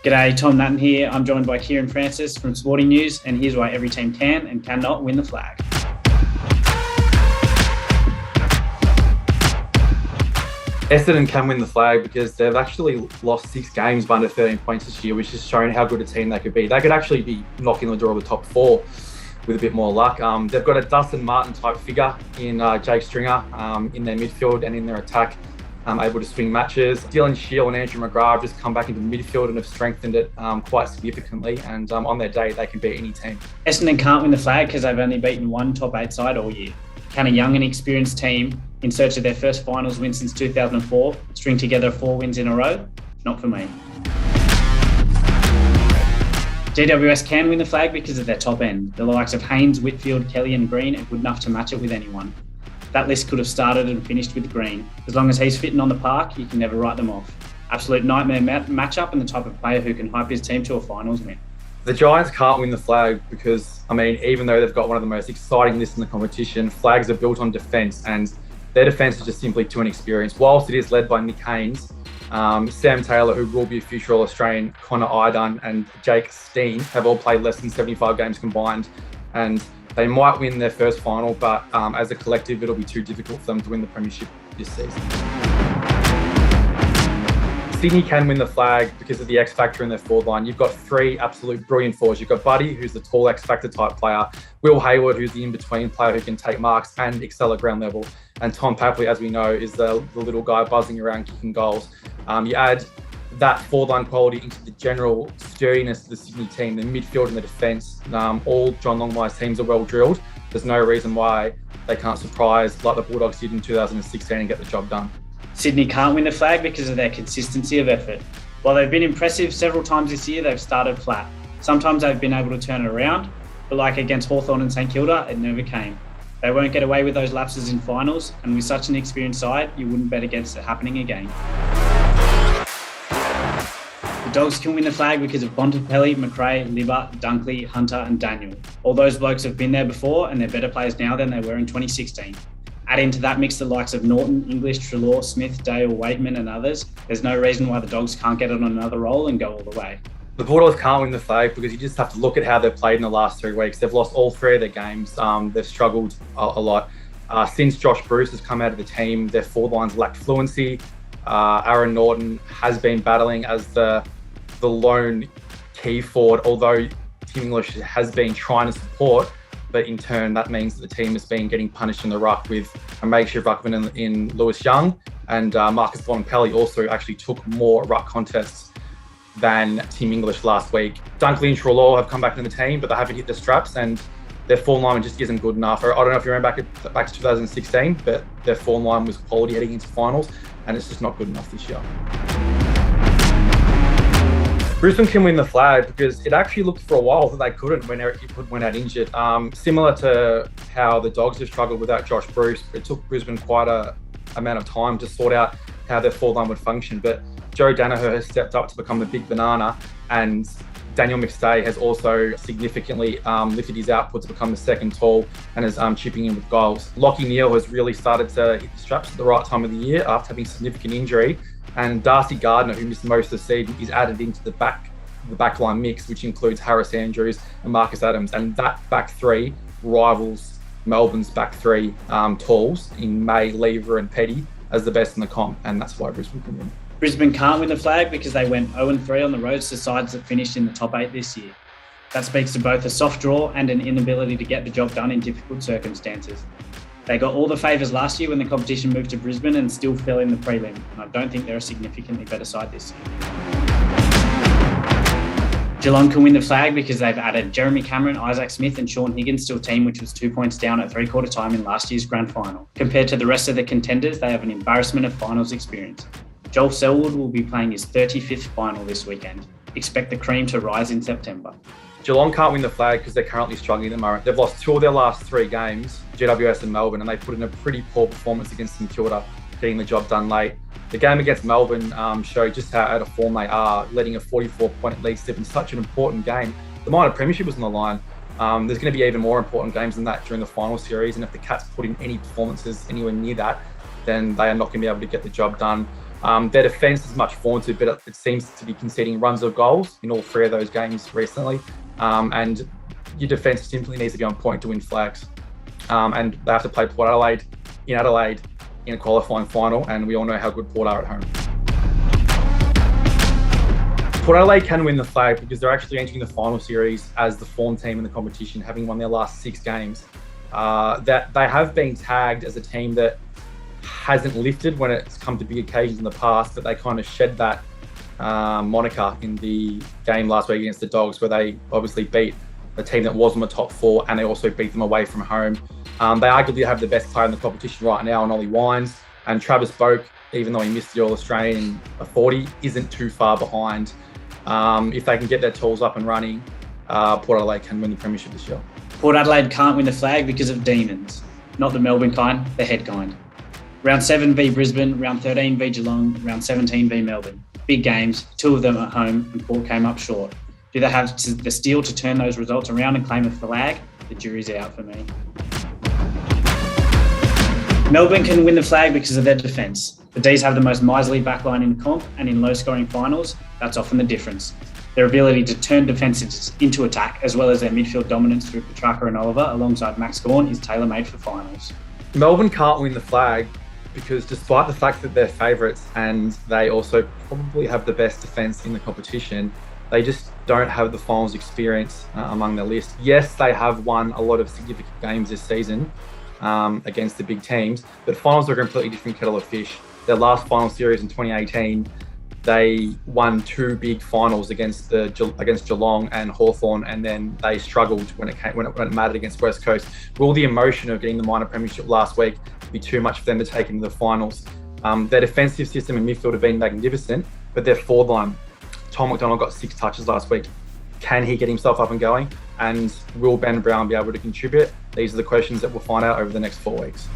G'day, Tom Natton here. I'm joined by Kieran Francis from Sporting News, and here's why every team can and cannot win the flag. Essendon can win the flag because they've actually lost 6 games by under 13 points this year, which has shown how good a team they could be. They could actually be knocking the door of the top 4 with a bit more luck. They've got a Dustin Martin type figure in Jake Stringer in their midfield and in their attack, able to swing matches. Dylan Shiel and Andrew McGrath have just come back into the midfield and have strengthened it quite significantly. And on their day, they can beat any team. Essendon can't win the flag because they've only beaten one top 8 side all year. Can a young and experienced team, in search of their first finals win since 2004, string together 4 wins in a row? Not for me. GWS can win the flag because of their top end. The likes of Haynes, Whitfield, Kelly and Green are good enough to match it with anyone. That list could have started and finished with Green. As long as he's fitting on the park, you can never write them off. Absolute nightmare matchup and the type of player who can hype his team to a finals win. The Giants can't win the flag because, even though they've got one of the most exciting lists in the competition, flags are built on defence and their defence is just simply too inexperienced. Whilst it is led by Nick Haynes, Sam Taylor, who will be a future All-Australian, Connor Idun and Jake Steen have all played less than 75 games combined. And they might win their first final, but as a collective, it'll be too difficult for them to win the Premiership this season. Sydney can win the flag because of the X factor in their forward line. You've got 3 absolute brilliant forwards. You've got Buddy, who's the tall X factor type player, Will Hayward, who's the in-between player who can take marks and excel at ground level, and Tom Papley, as we know, is the little guy buzzing around kicking goals. You add that forward line quality into the general sturdiness of the Sydney team, the midfield and the defence. All John Longmire's teams are well drilled. There's no reason why they can't surprise like the Bulldogs did in 2016 and get the job done. Sydney can't win the flag because of their consistency of effort. While they've been impressive several times this year, they've started flat. Sometimes they've been able to turn it around, but like against Hawthorn and St Kilda, it never came. They won't get away with those lapses in finals, and with such an experienced side, you wouldn't bet against it happening again. The Dogs can win the flag because of Bontempelli, McRae, Libba, Dunkley, Hunter and Daniel. All those blokes have been there before and they're better players now than they were in 2016. Add into that mix the likes of Norton, English, Treloar, Smith, Dale, Waitman and others. There's no reason why the Dogs can't get on another roll and go all the way. The Bulldogs can't win the flag because you just have to look at how they've played in the last 3 weeks. They've lost all 3 of their games. They've struggled a lot. Since Josh Bruce has come out of the team, their forward lines lacked fluency. Aaron Norton has been battling as the lone key forward, although Tim English has been trying to support, but in turn that means that the team has been getting punished in the ruck with a makeshift ruckman in Lewis Young, and Marcus Bontempelli also actually took more ruck contests than Tim English last week. Dunkley and Treloar have come back into the team, but they haven't hit the straps and their form line just isn't good enough. I don't know if you remember back to 2016, but their form line was quality heading into finals and it's just not good enough this year. Brisbane can win the flag because it actually looked for a while that they couldn't when Eric Hipwood went out injured. Similar to how the Dogs have struggled without Josh Bruce, it took Brisbane quite a amount of time to sort out how their forward line would function. But Joe Danaher has stepped up to become the big banana, and Daniel McStay has also significantly lifted his output to become the second tall and is chipping in with goals. Lachie Neale has really started to hit the straps at the right time of the year after having significant injury. And Darcy Gardner, who missed most of the season, is added into the backline mix, which includes Harris Andrews and Marcus Adams. And that back 3 rivals Melbourne's back 3 talls in May, Lever and Petty as the best in the comp. And that's why Brisbane can win. Brisbane can't win the flag because they went 0-3 on the roads to sides that finished in the top 8 this year. That speaks to both a soft draw and an inability to get the job done in difficult circumstances. They got all the favours last year when the competition moved to Brisbane and still fell in the prelim. And I don't think they're a significantly better side this year. Geelong can win the flag because they've added Jeremy Cameron, Isaac Smith and Sean Higgins to a team which was 2 points down at 3/4 time in last year's grand final. Compared to the rest of the contenders, they have an embarrassment of finals experience. Joel Selwood will be playing his 35th final this weekend. Expect the cream to rise in September. Geelong can't win the flag because they're currently struggling at the moment. They've lost 2 of their last 3 games, GWS and Melbourne, and they put in a pretty poor performance against St Kilda, getting the job done late. The game against Melbourne showed just how out of form they are, letting a 44-point lead slip in such an important game. The minor premiership was on the line. There's going to be even more important games than that during the final series, and if the Cats put in any performances anywhere near that, then they are not going to be able to get the job done. Their defence is much vaunted, but it seems to be conceding runs of goals in all 3 of those games recently. And your defence simply needs to be on point to win flags. And they have to play Port Adelaide in a qualifying final, and we all know how good Port are at home. Port Adelaide can win the flag because they're actually entering the final series as the form team in the competition, having won their last 6 games. That they have been tagged as a team that hasn't lifted when it's come to big occasions in the past, but they kind of shed that moniker in the game last week against the Dogs, where they obviously beat a team that was on the top 4, and they also beat them away from home. They arguably have the best player in the competition right now in Ollie Wines, and Travis Boak, even though he missed the All-Australian in a 40, isn't too far behind. If they can get their tools up and running, Port Adelaide can win the premiership this year. Port Adelaide can't win the flag because of demons. Not the Melbourne kind, the head kind. Round 7 v Brisbane, round 13 v Geelong, round 17 v Melbourne. Big games, 2 of them at home, and Port came up short. Do they have the steel to turn those results around and claim a flag? The jury's out for me. Melbourne can win the flag because of their defence. The D's have the most miserly backline in comp, and in low-scoring finals, that's often the difference. Their ability to turn defence into attack, as well as their midfield dominance through Petrarca and Oliver, alongside Max Gawn, is tailor-made for finals. Melbourne can't win the flag because despite the fact that they're favourites and they also probably have the best defence in the competition, they just don't have the finals experience among their list. Yes, they have won a lot of significant games this season against the big teams, but finals are a completely different kettle of fish. Their last final series in 2018, they won 2 big finals against Geelong and Hawthorn, and then they struggled when it mattered against West Coast. Will the emotion of getting the minor premiership last week be too much for them to take into the finals? Their defensive system and midfield have been magnificent, but their forward line, Tom McDonald got 6 touches last week. Can he get himself up and going? And will Ben Brown be able to contribute? These are the questions that we'll find out over the next 4 weeks.